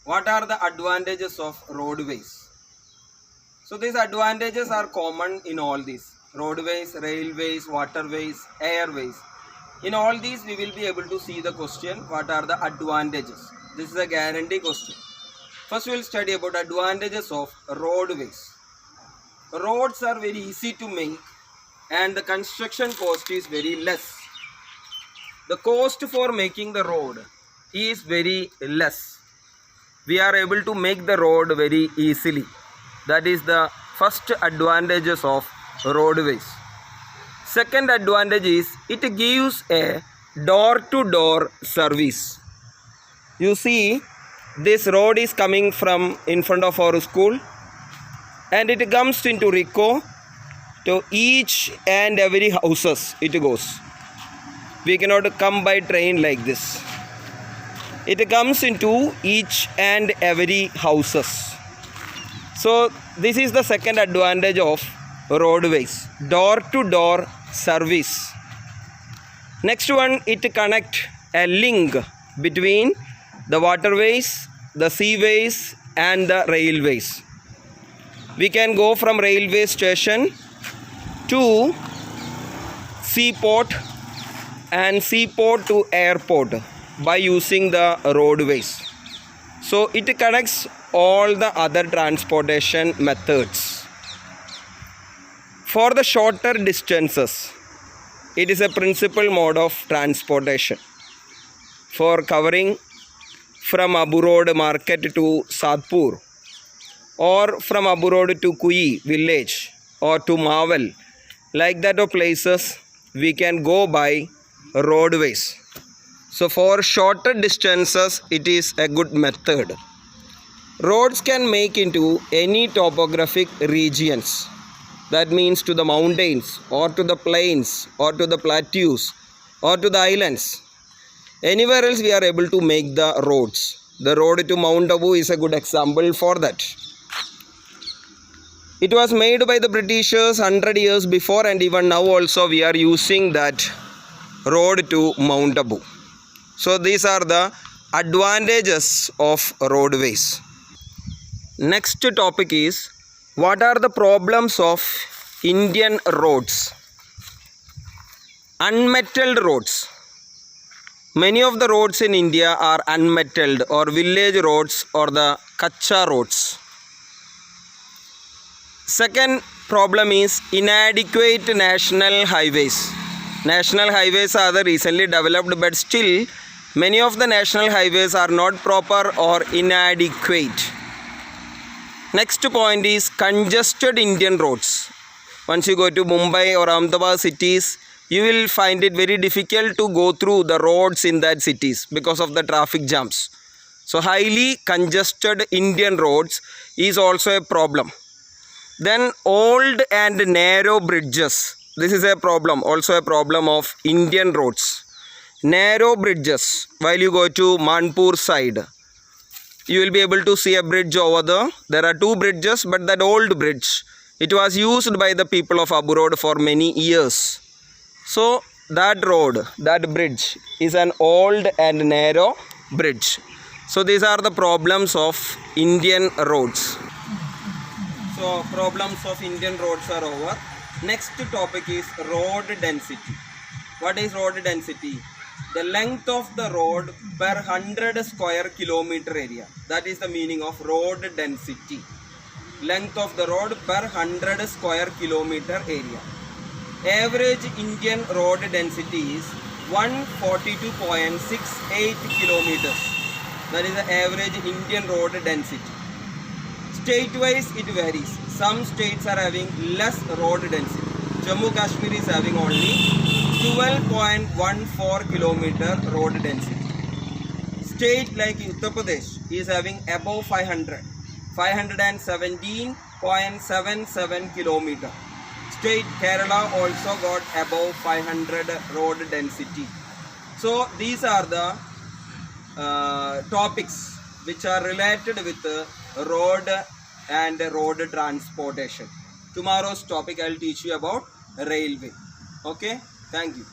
What are the advantages of roadways? So these advantages are common in all these roadways, railways, waterways, airways. In all these we will be able to see the question, what are the advantages? This is a guarantee question. First we will study about advantages of roadways. Roads are very easy to make and the construction cost is very less. The cost for making the road is very less. We are able to make the road very easily. That is the first advantages of roadways. Second advantage is it gives a door-to-door service. You see, this road is coming from in front of our school and it comes into Rico. To each and every houses it goes. We cannot come by train like this. It comes into each and every houses. So this is the second advantage of roadways, door to door service. Next one, it connect a link between the waterways, the seaways and the railways. We can go from railway station to seaport and seaport to airport by using the roadways. So it connects all the other transportation methods. For the shorter distances, it is a principal mode of transportation. For covering from Abu Road market to Sadpur or from Abu Road to Kui village or to Mavel, like that of places we can go by roadways. So for shorter distances it is a good method. Roads can make into any topographic regions. That means to the mountains or to the plains or to the plateaus or to the islands. Anywhere else we are able to make the roads. The road to Mount Abu is a good example for that. It was made by the Britishers 100 years before and even now also we are using that road to Mount Abu. So these are the advantages of roadways. Next topic is, what are the problems of Indian roads? Unmetalled roads. Many of the roads in India are unmetalled or village roads or the kacha roads. Second problem is inadequate national highways. National highways are the recently developed, but still many of the national highways are not proper or inadequate. Next point is congested Indian roads. Once you go to Mumbai or Ahmedabad cities, you will find it very difficult to go through the roads in that cities because of the traffic jams. So highly congested Indian roads is also a problem. Then old and narrow bridges. This is a problem, also a problem of Indian roads. Narrow bridges. While you go to Manpur side, you will be able to see a bridge over there. There are two bridges, but that old bridge, it was used by the people of Abu Road for many years. So that road, that bridge is an old and narrow bridge. So these are the problems of Indian roads. So problems of Indian roads are over. Next topic is road density. What is road density? The length of the road per 100 square kilometer area. That is the meaning of road density. Length of the road per 100 square kilometer area. Average Indian road density is 142.68 kilometers. That is the average Indian road density. State-wise it varies. Some states are having less road density. Jammu Kashmir is having only 12.14 kilometer road density. State like Uttar Pradesh is having above 517.77 kilometer. State Kerala also got above 500 road density. So these are the topics which are related with road and road transportation. Tomorrow's topic I will teach you about railway. Okay, thank you.